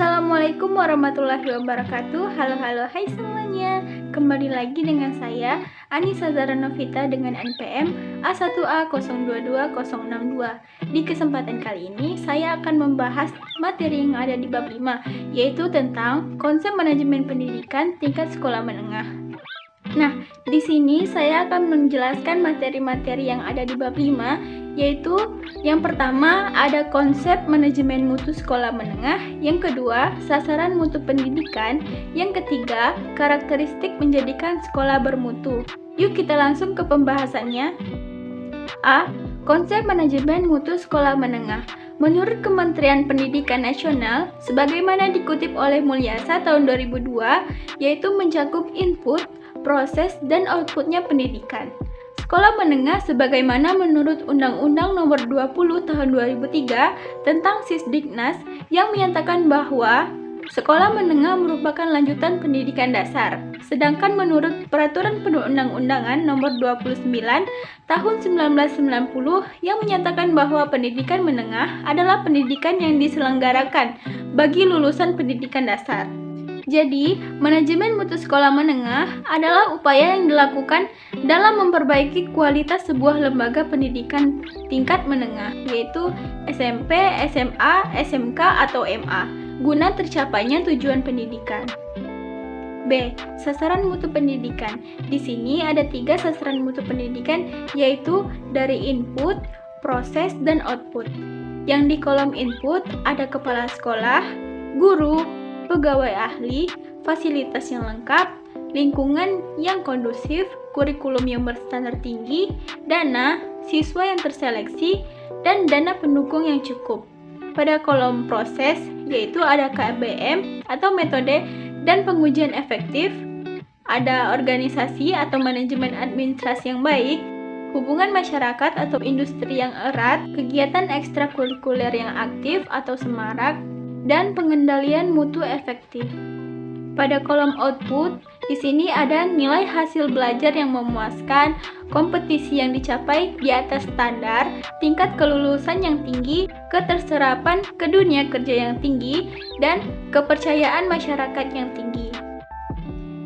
Assalamualaikum warahmatullahi wabarakatuh. Halo, hai semuanya. Kembali lagi dengan saya, Anissa Zara Novita dengan NPM A1A022062. Di kesempatan kali ini, saya akan membahas materi yang ada di bab 5, yaitu tentang konsep manajemen pendidikan tingkat sekolah menengah. Nah, di sini saya akan menjelaskan materi-materi yang ada di bab 5, yaitu yang pertama ada konsep manajemen mutu sekolah menengah, yang kedua sasaran mutu pendidikan, yang ketiga karakteristik menjadikan sekolah bermutu. Yuk kita langsung ke pembahasannya. A. Konsep manajemen mutu sekolah menengah. Menurut Kementerian Pendidikan Nasional, sebagaimana dikutip oleh Mulyasa tahun 2002, yaitu mencakup input, proses, dan outputnya pendidikan. Sekolah menengah sebagaimana menurut Undang-Undang Nomor 20 Tahun 2003 tentang Sisdiknas yang menyatakan bahwa sekolah menengah merupakan lanjutan pendidikan dasar. Sedangkan menurut Peraturan Perundang-undangan Nomor 29 Tahun 1990 yang menyatakan bahwa pendidikan menengah adalah pendidikan yang diselenggarakan bagi lulusan pendidikan dasar. Jadi, manajemen mutu sekolah menengah adalah upaya yang dilakukan dalam memperbaiki kualitas sebuah lembaga pendidikan tingkat menengah, yaitu SMP, SMA, SMK, atau MA, guna tercapainya tujuan pendidikan. B. Sasaran mutu pendidikan. Di sini ada 3 sasaran mutu pendidikan, yaitu dari input, proses, dan output. Yang di kolom input ada kepala sekolah, guru, pegawai ahli, fasilitas yang lengkap, lingkungan yang kondusif, kurikulum yang berstandar tinggi, dana, siswa yang terseleksi, dan dana pendukung yang cukup. Pada kolom proses, yaitu ada KBM atau metode dan pengujian efektif, ada organisasi atau manajemen administrasi yang baik, hubungan masyarakat atau industri yang erat, kegiatan ekstrakurikuler yang aktif atau semarak, dan pengendalian mutu efektif. Pada kolom output, di sini ada nilai hasil belajar yang memuaskan, kompetisi yang dicapai di atas standar, tingkat kelulusan yang tinggi, keterserapan ke dunia kerja yang tinggi, dan kepercayaan masyarakat yang tinggi.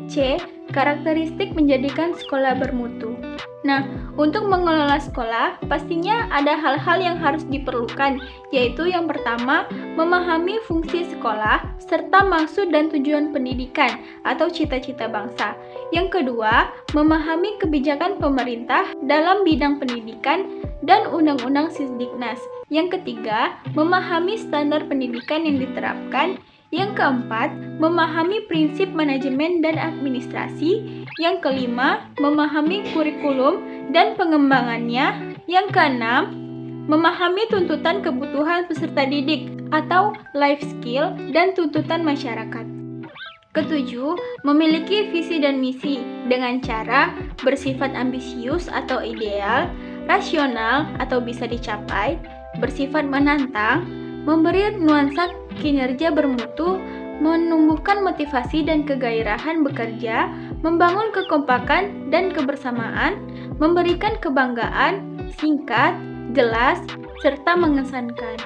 C. Karakteristik menjadikan sekolah bermutu. Nah, untuk mengelola sekolah, pastinya ada hal-hal yang harus diperlukan, yaitu yang pertama, memahami fungsi sekolah, serta maksud dan tujuan pendidikan atau cita-cita bangsa. Yang kedua, memahami kebijakan pemerintah dalam bidang pendidikan dan Undang-Undang Sisdiknas. Yang ketiga, memahami standar pendidikan yang diterapkan. Yang keempat, memahami prinsip manajemen dan administrasi. Yang kelima, memahami kurikulum dan pengembangannya. Yang keenam, memahami tuntutan kebutuhan peserta didik atau life skill dan tuntutan masyarakat. Ketujuh, memiliki visi dan misi dengan cara bersifat ambisius atau ideal, rasional atau bisa dicapai, bersifat menantang, memberi nuansa kinerja bermutu, menumbuhkan motivasi dan kegairahan bekerja, membangun kekompakan dan kebersamaan, memberikan kebanggaan, singkat, jelas, serta mengesankan.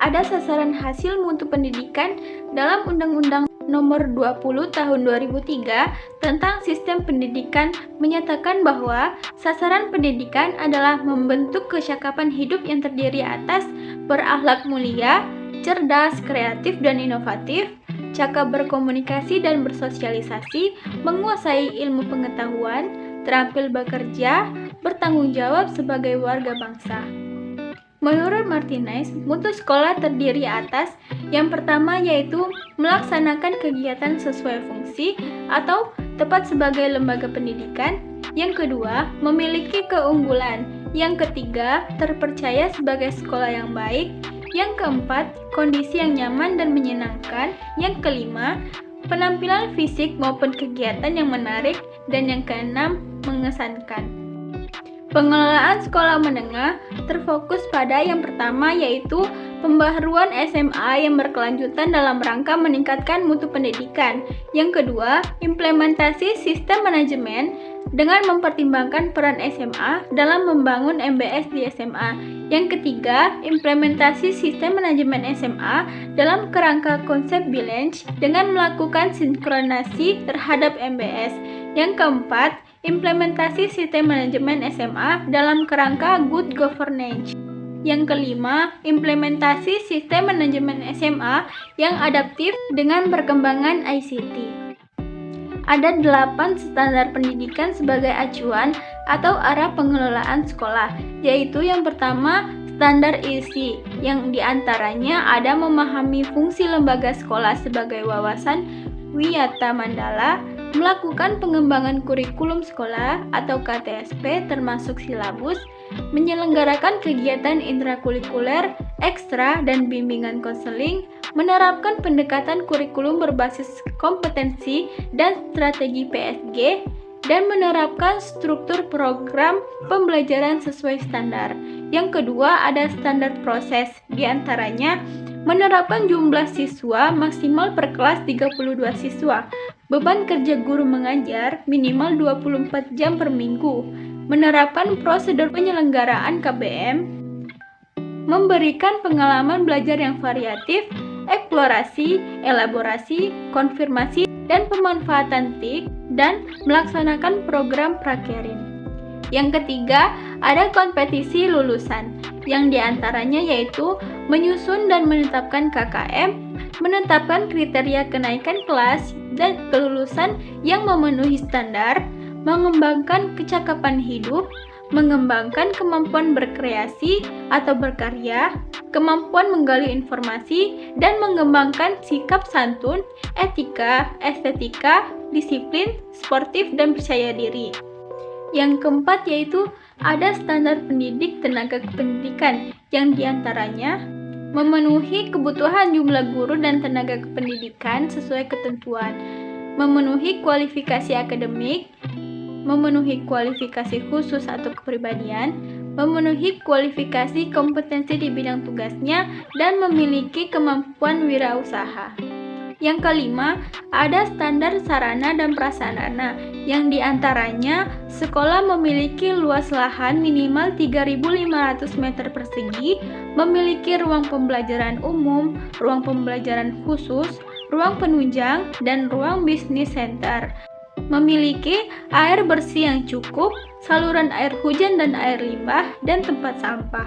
Ada sasaran hasil mutu pendidikan dalam Undang-Undang Nomor 20 Tahun 2003 tentang Sistem Pendidikan menyatakan bahwa sasaran pendidikan adalah membentuk kecakapan hidup yang terdiri atas berakhlak mulia, cerdas, kreatif, dan inovatif, cakap berkomunikasi dan bersosialisasi, menguasai ilmu pengetahuan, terampil bekerja, bertanggung jawab sebagai warga bangsa. Menurut Martinez, mutu sekolah terdiri atas yang pertama yaitu melaksanakan kegiatan sesuai fungsi atau tepat sebagai lembaga pendidikan. Yang kedua, memiliki keunggulan. Yang ketiga, terpercaya sebagai sekolah yang baik. Yang keempat, kondisi yang nyaman dan menyenangkan. Yang kelima, penampilan fisik maupun kegiatan yang menarik. Dan yang keenam, mengesankan. Pengelolaan sekolah menengah terfokus pada yang pertama yaitu pembaharuan SMA yang berkelanjutan dalam rangka meningkatkan mutu pendidikan. Yang kedua, implementasi sistem manajemen dengan mempertimbangkan peran SMA dalam membangun MBS di SMA. Yang ketiga, implementasi sistem manajemen SMA dalam kerangka konsep Bilenge dengan melakukan sinkronasi terhadap MBS. Yang keempat, implementasi sistem manajemen SMA dalam kerangka good governance. Yang kelima, implementasi sistem manajemen SMA yang adaptif dengan perkembangan ICT. Ada 8 standar pendidikan sebagai acuan atau arah pengelolaan sekolah, yaitu yang pertama, standar ISI, yang diantaranya ada memahami fungsi lembaga sekolah sebagai wawasan wiyata mandala, melakukan pengembangan kurikulum sekolah atau KTSP termasuk silabus, menyelenggarakan kegiatan intrakurikuler, ekstra, dan bimbingan konseling, menerapkan pendekatan kurikulum berbasis kompetensi dan strategi PSG, dan menerapkan struktur program pembelajaran sesuai standar. Yang kedua ada standar proses, diantaranya menerapkan jumlah siswa maksimal per kelas 32 siswa, beban kerja guru mengajar minimal 24 jam per minggu, menerapkan prosedur penyelenggaraan KBM, memberikan pengalaman belajar yang variatif, eksplorasi, elaborasi, konfirmasi, dan pemanfaatan TIK, dan melaksanakan program prakerin. Yang ketiga, ada kompetisi lulusan, yang diantaranya yaitu menyusun dan menetapkan KKM, menetapkan kriteria kenaikan kelas dan kelulusan yang memenuhi standar, mengembangkan kecakapan hidup, mengembangkan kemampuan berkreasi atau berkarya, kemampuan menggali informasi, dan mengembangkan sikap santun, etika, estetika, disiplin, sportif, dan percaya diri. Yang keempat yaitu ada standar pendidik tenaga kependidikan, yang diantaranya memenuhi kebutuhan jumlah guru dan tenaga kependidikan sesuai ketentuan, memenuhi kualifikasi akademik, memenuhi kualifikasi khusus atau kepribadian, memenuhi kualifikasi kompetensi di bidang tugasnya, dan memiliki kemampuan wirausaha. Yang kelima, ada standar sarana dan prasarana, yang diantaranya sekolah memiliki luas lahan minimal 3.500 meter persegi, memiliki ruang pembelajaran umum, ruang pembelajaran khusus, ruang penunjang, dan ruang bisnis center. Memiliki air bersih yang cukup, saluran air hujan dan air limbah, dan tempat sampah.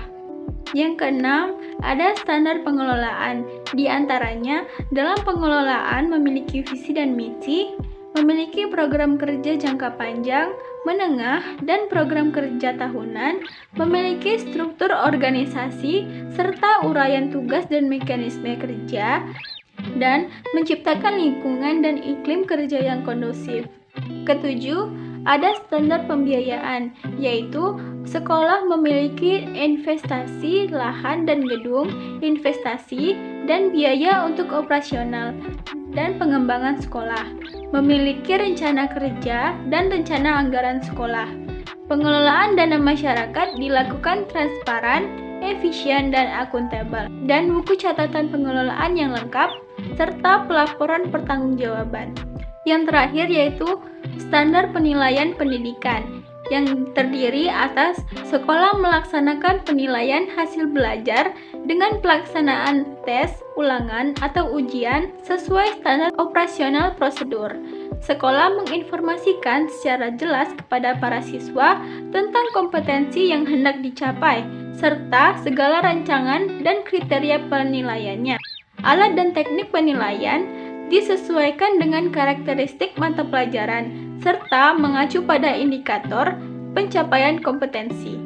Yang keenam, ada standar pengelolaan, di antaranya dalam pengelolaan memiliki visi dan misi, memiliki program kerja jangka panjang, menengah, dan program kerja tahunan, memiliki struktur organisasi, serta uraian tugas dan mekanisme kerja, dan menciptakan lingkungan dan iklim kerja yang kondusif. Ketujuh, ada standar pembiayaan, yaitu sekolah memiliki investasi lahan dan gedung, investasi, dan biaya untuk operasional dan pengembangan sekolah, memiliki rencana kerja dan rencana anggaran sekolah. Pengelolaan dana masyarakat dilakukan transparan, efisien, dan akuntabel, dan buku catatan pengelolaan yang lengkap, serta pelaporan pertanggungjawaban. Yang terakhir yaitu standar penilaian pendidikan, yang terdiri atas sekolah melaksanakan penilaian hasil belajar dengan pelaksanaan tes, ulangan, atau ujian sesuai standar operasional prosedur. Sekolah menginformasikan secara jelas kepada para siswa tentang kompetensi yang hendak dicapai, serta segala rancangan dan kriteria penilaiannya. Alat dan teknik penilaian disesuaikan dengan karakteristik mata pelajaran, serta mengacu pada indikator pencapaian kompetensi.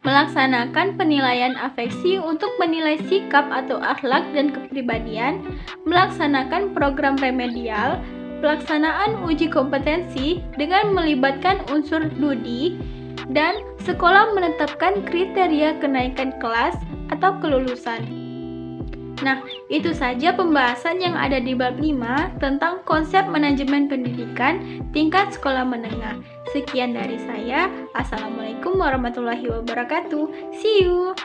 Melaksanakan penilaian afeksi untuk menilai sikap atau akhlak dan kepribadian, melaksanakan program remedial, pelaksanaan uji kompetensi dengan melibatkan unsur studi, dan sekolah menetapkan kriteria kenaikan kelas atau kelulusan. Nah, itu saja pembahasan yang ada di bab 5 tentang konsep manajemen pendidikan tingkat sekolah menengah. Sekian dari saya. Assalamualaikum warahmatullahi wabarakatuh. See you!